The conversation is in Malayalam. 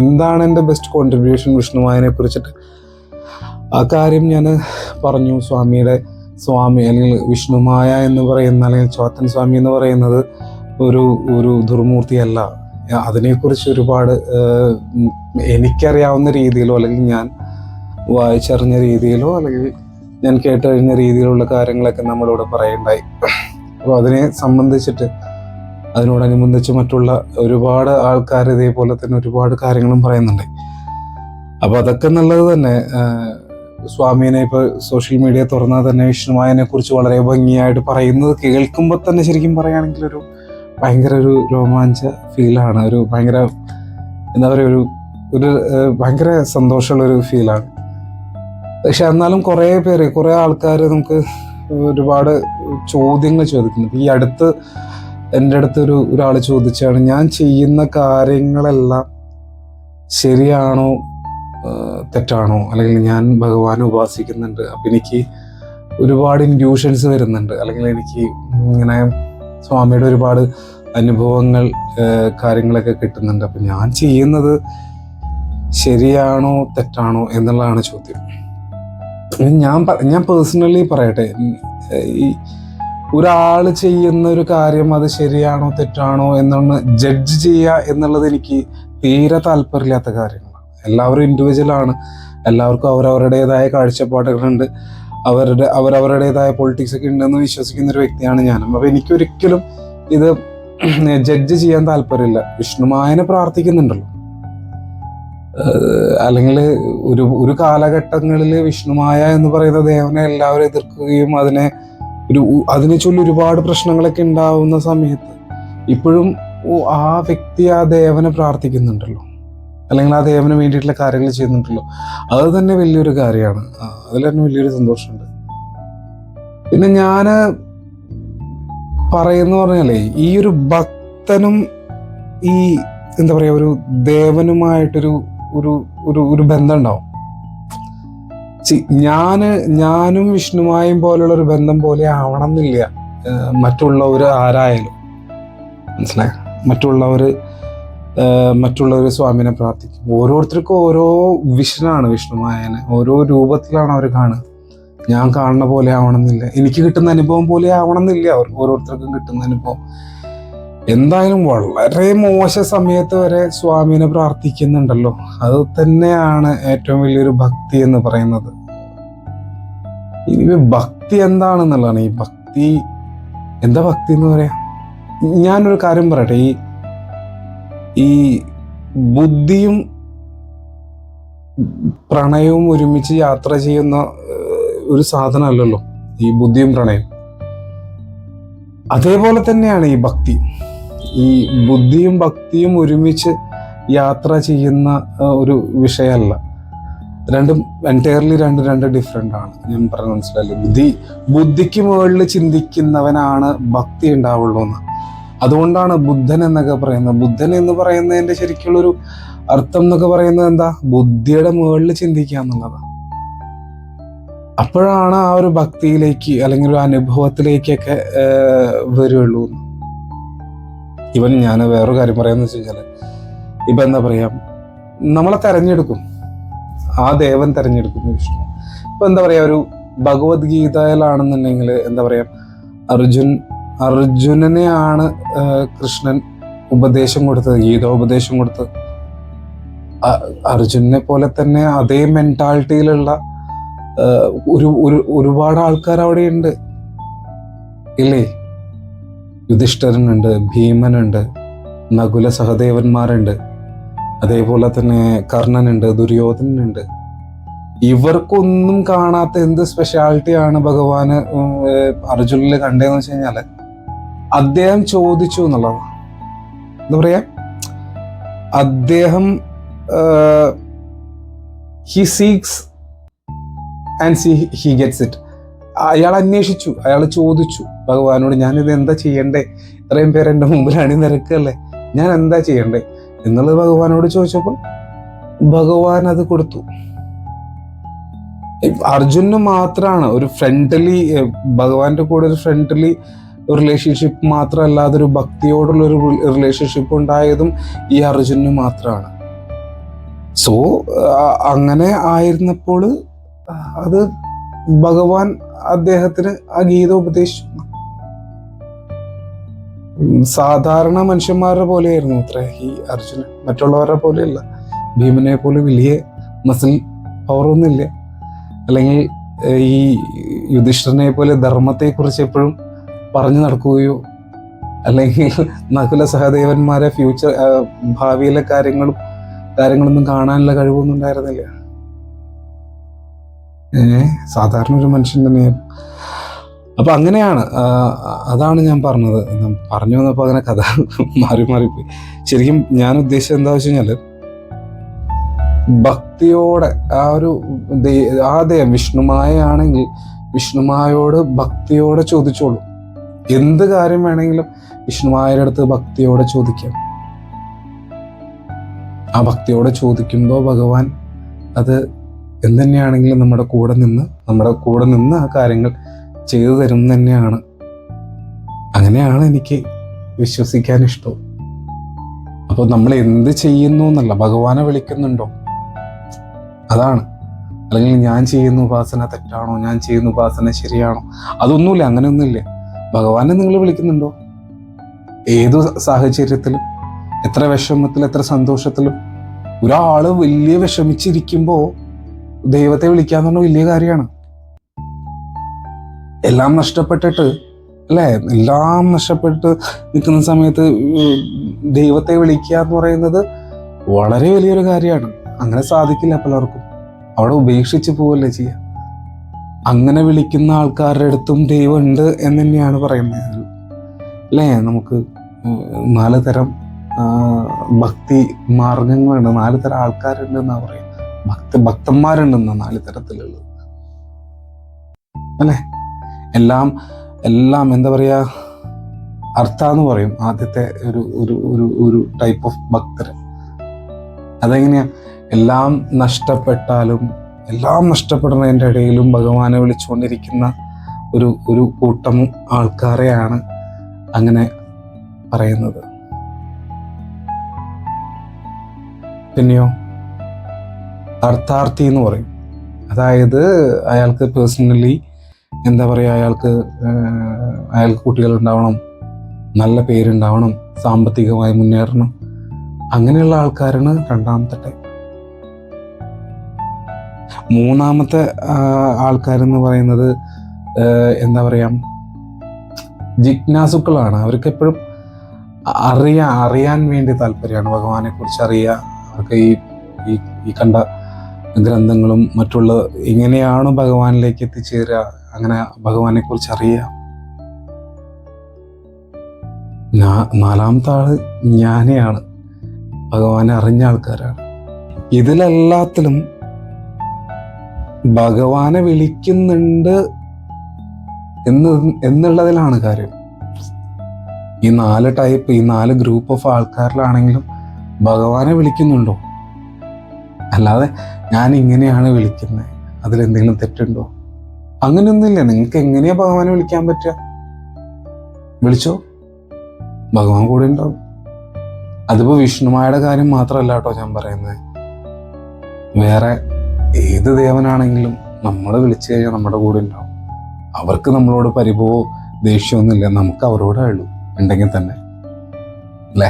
എന്താണ് എൻ്റെ ബെസ്റ്റ് കോൺട്രിബ്യൂഷൻ വിഷ്ണുമായനെ കുറിച്ചിട്ട്. ആ കാര്യം ഞാൻ പറഞ്ഞു. സ്വാമി അല്ലെങ്കിൽ വിഷ്ണുമായ എന്ന് പറയുന്ന, അല്ലെങ്കിൽ ചോത്തൻ സ്വാമി എന്ന് പറയുന്നത് ഒരു ദുർമൂർത്തിയല്ല. അതിനെക്കുറിച്ച് ഒരുപാട് എനിക്കറിയാവുന്ന രീതിയിലോ, അല്ലെങ്കിൽ ഞാൻ വായിച്ചറിഞ്ഞ രീതിയിലോ, അല്ലെങ്കിൽ ഞാൻ കേട്ടറിഞ്ഞ രീതിയിലുള്ള കാര്യങ്ങളൊക്കെ നമ്മളിവിടെ പറയുണ്ടായി. അപ്പോൾ അതിനെ സംബന്ധിച്ചിട്ട്, അതിനോടനുബന്ധിച്ച് മറ്റുള്ള ഒരുപാട് ആൾക്കാർ ഇതേപോലെ തന്നെ ഒരുപാട് കാര്യങ്ങളും പറയുന്നുണ്ട്. അപ്പോൾ അതൊക്കെ നല്ലത് തന്നെ. സ്വാമീനെ ഇപ്പോൾ സോഷ്യൽ മീഡിയ തുറന്നാൽ തന്നെ വിഷ്ണുമായനെ കുറിച്ച് വളരെ ഭംഗിയായിട്ട് പറയുന്നത് കേൾക്കുമ്പോൾ തന്നെ ശരിക്കും പറയുകയാണെങ്കിൽ ഭയങ്കര ഒരു രോമാഞ്ച ഫീലാണ്. ഭയങ്കര എന്താ പറയുക, ഒരു ഭയങ്കര സന്തോഷമുള്ളൊരു ഫീലാണ്. പക്ഷെ എന്നാലും കുറേ ആൾക്കാർ നമുക്ക് ഒരുപാട് ചോദ്യങ്ങൾ ചോദിക്കുന്നുണ്ട്. ഈ അടുത്ത് എൻ്റെ അടുത്ത് ഒരാൾ ചോദിച്ചാണ്, ഞാൻ ചെയ്യുന്ന കാര്യങ്ങളെല്ലാം ശരിയാണോ തെറ്റാണോ, അല്ലെങ്കിൽ ഞാൻ ഭഗവാനെ ഉപാസിക്കുന്നുണ്ട്, അപ്പം എനിക്ക് ഒരുപാട് ഇൻഡ്യൂഷൻസ് വരുന്നുണ്ട്, അല്ലെങ്കിൽ എനിക്ക് ഇങ്ങനെ സ്വാമിയുടെ ഒരുപാട് അനുഭവങ്ങൾ കാര്യങ്ങളൊക്കെ കിട്ടുന്നുണ്ട്, അപ്പം ഞാൻ ചെയ്യുന്നത് ശരിയാണോ തെറ്റാണോ എന്നുള്ളതാണ് ചോദ്യം. ഞാൻ പേഴ്സണലി പറയട്ടെ, ഈ ഒരാൾ ചെയ്യുന്ന ഒരു കാര്യം അത് ശരിയാണോ തെറ്റാണോ എന്നൊന്ന് ജഡ്ജ് ചെയ്യുക എന്നുള്ളത് എനിക്ക് തീരെ താല്പര്യമില്ലാത്ത കാര്യങ്ങളാണ്. എല്ലാവരും ഇൻഡിവിജ്വലാണ്, എല്ലാവർക്കും അവരവരുടേതായ കാഴ്ചപ്പാടുകളുണ്ട്, അവരവരുടേതായ പൊളിറ്റിക്സ് ഒക്കെ ഉണ്ടെന്ന് വിശ്വസിക്കുന്ന ഒരു വ്യക്തിയാണ് ഞാനും. അപ്പോൾ എനിക്കൊരിക്കലും ഇത് ജഡ്ജ് ചെയ്യാൻ താല്പര്യമില്ല. വിഷ്ണുമായനെ പ്രാർത്ഥിക്കുന്നുണ്ടല്ലോ, അല്ലെങ്കിൽ ഒരു കാലഘട്ടങ്ങളിൽ വിഷ്ണുമായ എന്ന് പറയുന്ന ദേവനെ എല്ലാവരും എതിർക്കുകയും അതിനെ ചൊല്ലി ഒരുപാട് പ്രശ്നങ്ങളൊക്കെ ഉണ്ടാവുന്ന സമയത്ത് ഇപ്പോഴും ആ വ്യക്തി ആ ദേവനെ പ്രാർത്ഥിക്കുന്നുണ്ടല്ലോ, അല്ലെങ്കിൽ ആ ദേവന് വേണ്ടിയിട്ടുള്ള കാര്യങ്ങൾ ചെയ്യുന്നുണ്ടല്ലോ. അത് തന്നെ വലിയൊരു കാര്യമാണ്. അതിൽ തന്നെ വലിയൊരു സന്തോഷമുണ്ട്. പിന്നെ ഞാൻ പറയുന്ന പറഞ്ഞാലേ, ഈ ഒരു ഭക്തനും ഈ എന്താ പറയുക, ഒരു ദേവനുമായിട്ടൊരു ഒരു ബന്ധം ഉണ്ടാവും. ഞാനും വിഷ്ണുമായും പോലുള്ള ഒരു ബന്ധം പോലെ ആവണം എന്നില്ല മറ്റുള്ളവർ ആരായാലും. മനസ്സിലായ? മറ്റുള്ളവർ സ്വാമിനെ പ്രാർത്ഥിക്കും. ഓരോരുത്തർക്കും ഓരോ വിഷനാണ് വിഷ്ണുമായനെ, ഓരോ രൂപത്തിലാണ് അവർ കാണുക. ഞാൻ കാണുന്ന പോലെ ആവണം എന്നില്ല, എനിക്ക് കിട്ടുന്ന അനുഭവം പോലെ ആവണം എന്നില്ല ഓരോരുത്തർക്കും കിട്ടുന്ന അനുഭവം. എന്തായാലും വളരെ മോശ സമയത്ത് വരെ സ്വാമിനെ പ്രാർത്ഥിക്കുന്നുണ്ടല്ലോ, അത് തന്നെയാണ് ഏറ്റവും വലിയൊരു ഭക്തി എന്ന് പറയുന്നത്. ഇനി ഭക്തി എന്താണെന്നുള്ളതാണ്. ഈ ഭക്തി എന്താ ഭക്തി എന്ന് പറയാം? ഞാനൊരു കാര്യം പറയട്ടെ, ഈ ബുദ്ധിയും പ്രണയവും ഒരുമിച്ച് യാത്ര ചെയ്യുന്ന ഒരു സാധനമല്ലല്ലോ ഈ ബുദ്ധിയും പ്രണയവും. അതേപോലെ തന്നെയാണ് ഈ ഭക്തി. ഈ ബുദ്ധിയും ഭക്തിയും ഒരുമിച്ച് യാത്ര ചെയ്യുന്ന ഒരു വിഷയമല്ല. രണ്ടും എൻറ്റയർലി രണ്ട് ഡിഫറെൻ്റ് ആണ്. ഞാൻ പറഞ്ഞ മനസ്സിലായില്ലേ? ബുദ്ധിക്ക് മുകളിൽ ചിന്തിക്കുന്നവനാണ് ഭക്തി ഉണ്ടാവുള്ളൂ എന്ന്. അതുകൊണ്ടാണ് ബുദ്ധൻ എന്നൊക്കെ പറയുന്നത്. ബുദ്ധൻ എന്ന് പറയുന്നതിൻ്റെ ശരിക്കുള്ളൊരു അർത്ഥം എന്നൊക്കെ പറയുന്നത് എന്താ? ബുദ്ധിയുടെ മുകളിൽ ചിന്തിക്കുക എന്നുള്ളതാണ്. അപ്പോഴാണ് ആ ഒരു ഭക്തിയിലേക്ക് അല്ലെങ്കിൽ ഒരു അനുഭവത്തിലേക്കൊക്കെ വരുള്ളൂ. ഇവൻ ഞാൻ വേറൊരു കാര്യം പറയാന്ന് വെച്ച് കഴിഞ്ഞാൽ, ഇപ്പം എന്താ പറയാ, നമ്മളെ തെരഞ്ഞെടുക്കും, ആ ദേവൻ തെരഞ്ഞെടുക്കും വിഷ്ണു. ഇപ്പം എന്താ പറയാ, ഒരു ഭഗവത്ഗീതയിലാണെന്നുണ്ടെങ്കിൽ എന്താ പറയാ, അർജുനനെയാണ് കൃഷ്ണൻ ഉപദേശം കൊടുത്തത്, ഗീതോപദേശം കൊടുത്തത്. അർജുനെ പോലെ തന്നെ അതേ മെന്റാലിറ്റിയിലുള്ള ഒരുപാട് ആൾക്കാർ അവിടെ ഉണ്ട് ഇല്ലേ? യുധിഷ്ഠിരനുണ്ട്, ഭീമനുണ്ട്, നകുല സഹദേവന്മാരുണ്ട്, അതേപോലെ തന്നെ കർണനുണ്ട്, ദുര്യോധനനുണ്ട്. ഇവർക്കൊന്നും കാണാത്ത എന്ത് സ്പെഷ്യാലിറ്റിയാണ് ഭഗവാന് അർജുനിൽ കണ്ടതെന്ന് വെച്ച് കഴിഞ്ഞാൽ, അദ്ദേഹം ചോദിച്ചു എന്നുള്ളതാണ്. എന്താ പറയാ, അദ്ദേഹം he seeks and he gets it. അയാൾ അന്വേഷിച്ചു, അയാൾ ചോദിച്ചു ഭഗവാനോട്, ഞാനിത് എന്താ ചെയ്യണ്ടേ, ഇത്രയും പേര് എൻ്റെ മുമ്പിൽ അണിനിരക്കല്ലേ, ഞാൻ എന്താ ചെയ്യണ്ടേ എന്നുള്ളത് ഭഗവാനോട് ചോദിച്ചപ്പോൾ ഭഗവാൻ അത് കൊടുത്തു. അർജുനന് മാത്രമാണ് ഒരു ഫ്രണ്ട്ലി, ഭഗവാന്റെ കൂടെ ഒരു ഫ്രണ്ട്ലി റിലേഷൻഷിപ്പ് മാത്രമല്ലാതെ ഒരു ഭക്തിയോടുള്ള ഒരു റിലേഷൻഷിപ്പ് ഉണ്ടായതും ഈ അർജുനന് മാത്രമാണ്. സോ അങ്ങനെ ആയിരുന്നപ്പോൾ അത് ഭഗവാൻ അദ്ദേഹത്തിന് ആ ഗീത ഉപദേശിച്ചു. സാധാരണ മനുഷ്യന്മാരുടെ പോലെയായിരുന്നു അത്ര ഈ അർജുനൻ, മറ്റുള്ളവരുടെ പോലെയല്ല. ഭീമനെ പോലെ വലിയ മസിൽ പവറൊന്നുമില്ല, അല്ലെങ്കിൽ ഈ യുധിഷ്ഠിരനെ പോലെ ധർമ്മത്തെക്കുറിച്ച് എപ്പോഴും പറഞ്ഞു നടക്കുകയോ അല്ലെങ്കിൽ നകുല സഹദേവന്മാരെ ഫ്യൂച്ചർ ഭാവിയിലെ കാര്യങ്ങളൊന്നും കാണാനുള്ള കഴിവൊന്നും ഉണ്ടായിരുന്നില്ല. സാധാരണ ഒരു മനുഷ്യൻ തന്നെയാണ്. അപ്പൊ അങ്ങനെയാണ്, അതാണ് ഞാൻ പറഞ്ഞത്. പറഞ്ഞു വന്നപ്പോൾ അങ്ങനെ കഥ മാറിപ്പോയി. ശരിക്കും ഞാൻ ഉദ്ദേശിച്ചത് എന്താ വെച്ച് കഴിഞ്ഞാല്, ഭക്തിയോടെ ആ ദൈവം വിഷ്ണുമായ ആണെങ്കിൽ വിഷ്ണുമായോട് ഭക്തിയോടെ ചോദിച്ചോളൂ. എന്ത് കാര്യം വേണമെങ്കിലും വിഷ്ണുമായുടെ അടുത്ത് ഭക്തിയോടെ ചോദിക്കാം. ആ ഭക്തിയോടെ ചോദിക്കുമ്പോൾ ഭഗവാൻ അത് എന്തുതന്നെയാണെങ്കിലും നമ്മുടെ കൂടെ നിന്ന് ആ കാര്യങ്ങൾ ചെയ്തു തരും തന്നെയാണ്. അങ്ങനെയാണ് എനിക്ക് വിശ്വസിക്കാൻ ഇഷ്ടം. അപ്പോൾ നമ്മൾ എന്ത് ചെയ്യുന്നു എന്നല്ല, ഭഗവാനെ വിളിക്കുന്നുണ്ടോ അതാണ്. അല്ലെങ്കിൽ ഞാൻ ചെയ്യുന്ന ഉപാസന തെറ്റാണോ, ഞാൻ ചെയ്യുന്ന ഉപാസന ശരിയാണോ, അതൊന്നുമില്ല. അങ്ങനെയൊന്നുമില്ല. ഭഗവാനെ നിങ്ങൾ വിളിക്കുന്നുണ്ടോ? ഏതു സാഹചര്യത്തിലും, എത്ര വിഷമത്തിലും എത്ര സന്തോഷത്തിലും. ഒരാള് വലിയ വിഷമിച്ചിരിക്കുമ്പോൾ ദൈവത്തെ വിളിക്കാന്ന് പറഞ്ഞാൽ വലിയ കാര്യമാണ്. എല്ലാം നഷ്ടപ്പെട്ടിട്ട് നിൽക്കുന്ന സമയത്ത് ദൈവത്തെ വിളിക്കുക എന്ന് പറയുന്നത് വളരെ വലിയൊരു കാര്യമാണ്. അങ്ങനെ സാധിക്കില്ല പലർക്കും. അവിടെ ഉപേക്ഷിച്ച് പോവല്ലേ ചെയ്യുക. അങ്ങനെ വിളിക്കുന്ന ആൾക്കാരുടെ അടുത്തും ദൈവം ഉണ്ട് എന്ന് തന്നെയാണ് പറയുന്നത് അല്ലേ. നമുക്ക് 4 തരം ഭക്തി മാർഗങ്ങളുണ്ട്, 4 തരം ആൾക്കാരുണ്ട് എന്നാ പറയാം. ഭക്തന്മാരുണ്ടെന്ന 4 തരത്തിലുള്ളത് അല്ലേ. എല്ലാം എന്താ പറയാ, അർത്ഥാന്ന് പറയും ആദ്യത്തെ ഒരു ടൈപ്പ് ഓഫ് ഭക്തര്. അതെങ്ങനെയാ, എല്ലാം നഷ്ടപ്പെടുന്നതിൻ്റെ ഇടയിലും ഭഗവാനെ വിളിച്ചുകൊണ്ടിരിക്കുന്ന ഒരു കൂട്ടം ആൾക്കാരെയാണ് അങ്ങനെ പറയുന്നത്. പിന്നെയോ അർത്ഥാർത്ഥി എന്ന് പറയും. അതായത് അയാൾക്ക് പേഴ്സണലി എന്താ പറയുക, അയാൾക്ക് കുട്ടികളുണ്ടാവണം, നല്ല പേരുണ്ടാവണം, സാമ്പത്തികമായി മുന്നേറണം, അങ്ങനെയുള്ള ആൾക്കാരാണ് രണ്ടാമത്തെ ടൈപ്പ്. മൂന്നാമത്തെ ആൾക്കാരെന്ന് പറയുന്നത് എന്താ പറയാ, ജിജ്ഞാസുക്കളാണ്. അവർക്ക് എപ്പോഴും അറിയാൻ വേണ്ടി താല്പര്യമാണ്, ഭഗവാനെ കുറിച്ച് അറിയാം. അവർക്ക് ഈ കണ്ട ഗ്രന്ഥങ്ങളും മറ്റുള്ള എങ്ങനെയാണ് ഭഗവാനിലേക്ക് എത്തിച്ചേരുക, അങ്ങനെ ഭഗവാനെ കുറിച്ച് അറിയാം. നാലാമത്തെ ആള് ജ്ഞാനിയാണ്, ഭഗവാനെ അറിഞ്ഞ ആൾക്കാരാണ്. ഇതിലെല്ലാത്തിലും ഭഗവാനെ വിളിക്കുന്നുണ്ട് എന്നുള്ളതിലാണ് കാര്യം. ഈ 4 ടൈപ്പ്, ഈ 4 ഗ്രൂപ്പ് ഓഫ് ആൾക്കാരിലാണെങ്കിലും ഭഗവാനെ വിളിക്കുന്നുണ്ടോ? അല്ലാതെ ഞാൻ ഇങ്ങനെയാണ് വിളിക്കുന്നത്, അതിലെന്തെങ്കിലും തെറ്റുണ്ടോ? അങ്ങനെയൊന്നുമില്ല. നിങ്ങൾക്ക് എങ്ങനെയാ ഭഗവാനെ വിളിക്കാൻ പറ്റുക? വിളിച്ചോ, ഭഗവാൻ കൂടെ ഉണ്ടാവും. അതിപ്പോ വിഷ്ണുമായുടെ കാര്യം മാത്രമല്ല കേട്ടോ ഞാൻ പറയുന്നത്. വേറെ ഏത് ദേവനാണെങ്കിലും നമ്മൾ വിളിച്ചു കഴിഞ്ഞാൽ നമ്മുടെ കൂടെ ഉണ്ടാവും. അവർക്ക് നമ്മളോട് പരിഭവോ ദേഷ്യമൊന്നുമില്ല, നമുക്ക് അവരോടേ ഉള്ളൂ ഉണ്ടെങ്കിൽ തന്നെ, അല്ലേ?